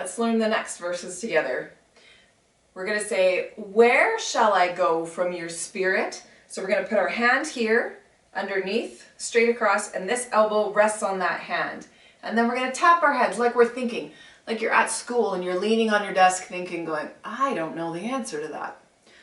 Let's learn the next verses together. We're going to say, where shall I go from your spirit? So we're going to put our hand here, underneath, straight across, and this elbow rests on that hand. And then we're going to tap our heads like we're thinking, like you're at school and you're leaning on your desk thinking, going, I don't know the answer to that.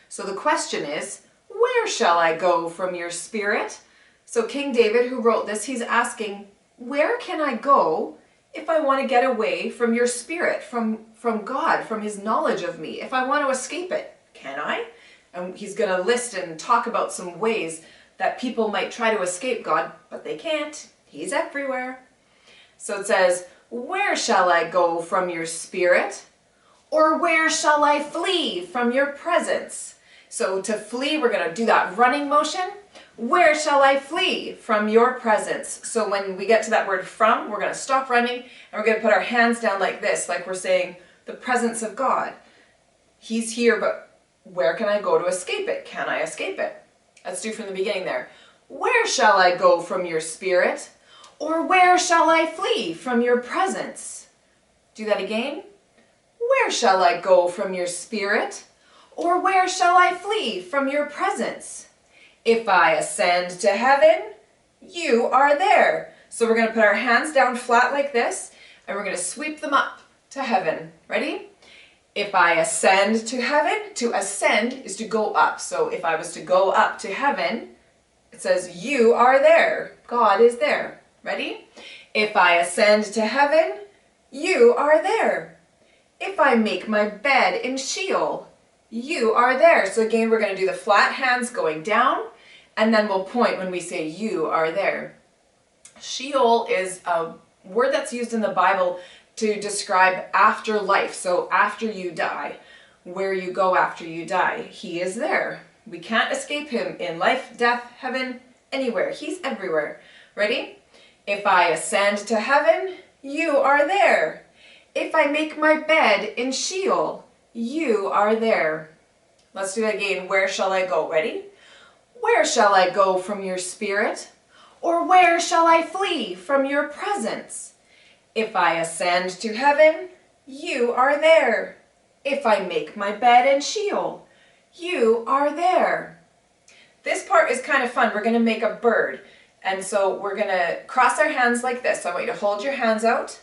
So the question is, where shall I go from your spirit? So King David, who wrote this, he's asking, where can I go if I want to get away from your spirit, from God, from his knowledge of me? If I want to escape it, can I? And he's going to list and talk about some ways that people might try to escape God, but they can't. He's everywhere. So it says, where shall I go from your spirit? Or where shall I flee from your presence? So to flee, we're going to do that running motion. Where shall I flee from your presence? So when we get to that word from, we're going to stop running and we're going to put our hands down like this, like we're saying the presence of God. He's here, but where can I go to escape it? Can I escape it? Let's do from the beginning there. Where shall I go from your spirit? Or where shall I flee from your presence? Do that again. Where shall I go from your spirit? Or where shall I flee from your presence? If I ascend to heaven, you are there. So we're going to put our hands down flat like this, and we're going to sweep them up to heaven. Ready? If I ascend to heaven, to ascend is to go up. So if I was to go up to heaven, it says you are there. God is there. Ready? If I ascend to heaven, you are there. If I make my bed in Sheol, you are there. So again, we're going to do the flat hands going down, and then we'll point when we say you are there. Sheol is a word that's used in the Bible to describe afterlife. So after you die, where you go after you die, he is there. We can't escape him in life, death, heaven, anywhere. He's everywhere. Ready? If I ascend to heaven, you are there. If I make my bed in Sheol, you are there. Let's do it again. Where shall I go? Ready? Where shall I go from your spirit? Or where shall I flee from your presence? If I ascend to heaven, you are there. If I make my bed in Sheol, you are there. This part is kind of fun. We're going to make a bird. And so we're going to cross our hands like this. So I want you to hold your hands out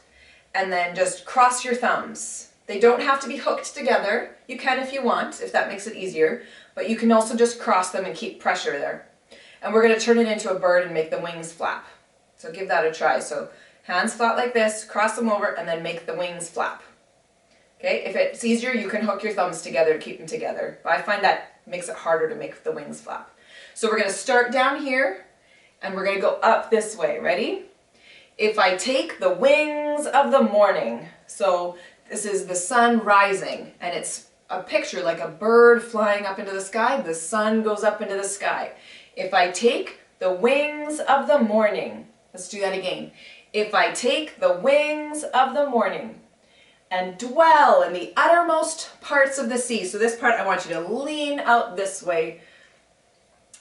and then just cross your thumbs. They don't have to be hooked together. You can if you want, if that makes it easier. But you can also just cross them and keep pressure there. And we're going to turn it into a bird and make the wings flap. So give that a try. So hands flat like this, cross them over, and then make the wings flap. Okay, if it's easier, you can hook your thumbs together to keep them together. But I find that makes it harder to make the wings flap. So we're going to start down here, and we're going to go up this way. Ready? If I take the wings of the morning. So this is the sun rising, and it's a picture like a bird flying up into the sky. The sun goes up into the sky. If I take the wings of the morning. Let's do that again. If I take the wings of the morning and dwell in the uttermost parts of the sea. So this part I want you to lean out this way.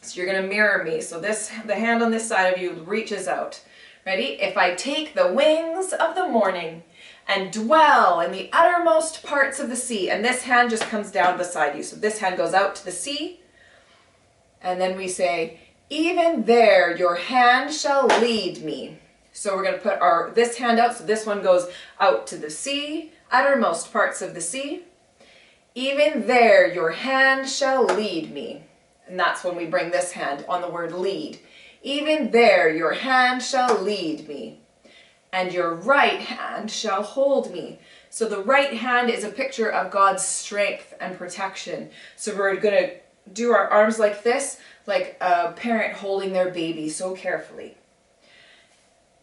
So you're going to mirror me. So the hand on this side of you reaches out. Ready? If I take the wings of the morning and dwell in the uttermost parts of the sea. And this hand just comes down beside you. So this hand goes out to the sea. And then we say, even there your hand shall lead me. So we're going to put this hand out. So this one goes out to the sea, uttermost parts of the sea. Even there your hand shall lead me. And that's when we bring this hand on the word lead. Even there your hand shall lead me. And your right hand shall hold me. So the right hand is a picture of God's strength and protection. So we're going to do our arms like this, like a parent holding their baby so carefully.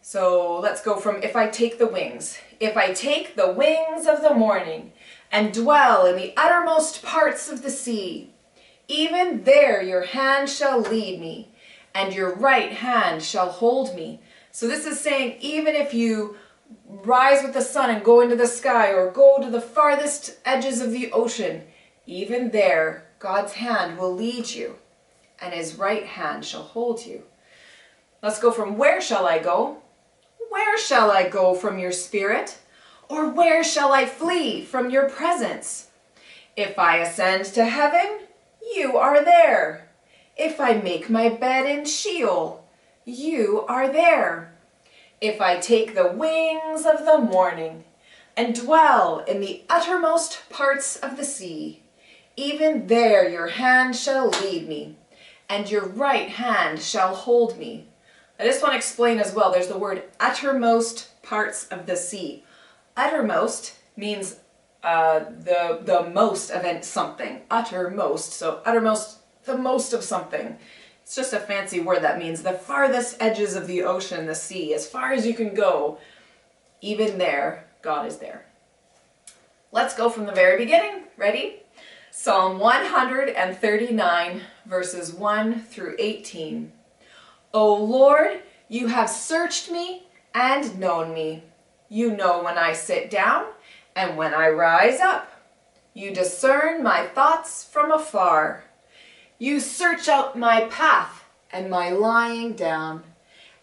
So let's go from if I take the wings. If I take the wings of the morning and dwell in the uttermost parts of the sea, even there your hand shall lead me, and your right hand shall hold me. So this is saying even if you rise with the sun and go into the sky or go to the farthest edges of the ocean, even there God's hand will lead you and his right hand shall hold you. Let's go from where shall I go? Where shall I go from your spirit? Or where shall I flee from your presence? If I ascend to heaven, you are there. If I make my bed in Sheol, you are there. If I take the wings of the morning and dwell in the uttermost parts of the sea, even there your hand shall lead me, and your right hand shall hold me. I just want to explain as well, there's the word uttermost parts of the sea. Uttermost means the most of something. Uttermost, so uttermost, the most of something. It's just a fancy word that means the farthest edges of the ocean, the sea, as far as you can go. Even there, God is there. Let's go from the very beginning. Ready? Psalm 139, verses 1 through 18. O Lord, you have searched me and known me. You know when I sit down and when I rise up. You discern my thoughts from afar. You search out my path and my lying down,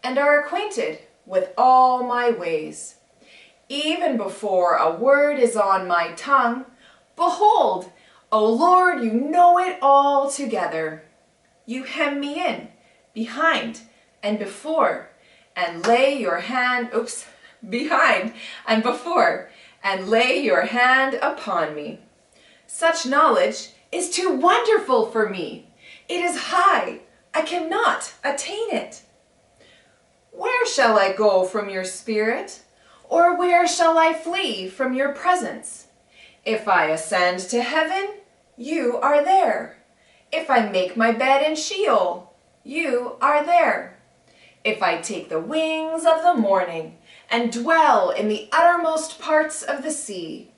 and are acquainted with all my ways. Even before a word is on my tongue, behold, O Lord, you know it all together. You hem me in, behind and before, and lay your hand, behind and before, and lay your hand upon me. Such knowledge is too wonderful for me. It is high. I cannot attain it. Where shall I go from your spirit? Or where shall I flee from your presence? If I ascend to heaven, you are there. If I make my bed in Sheol, you are there. If I take the wings of the morning and dwell in the uttermost parts of the sea,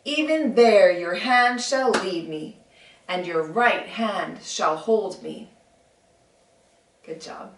even there your hand shall lead me, and your right hand shall hold me. Good job.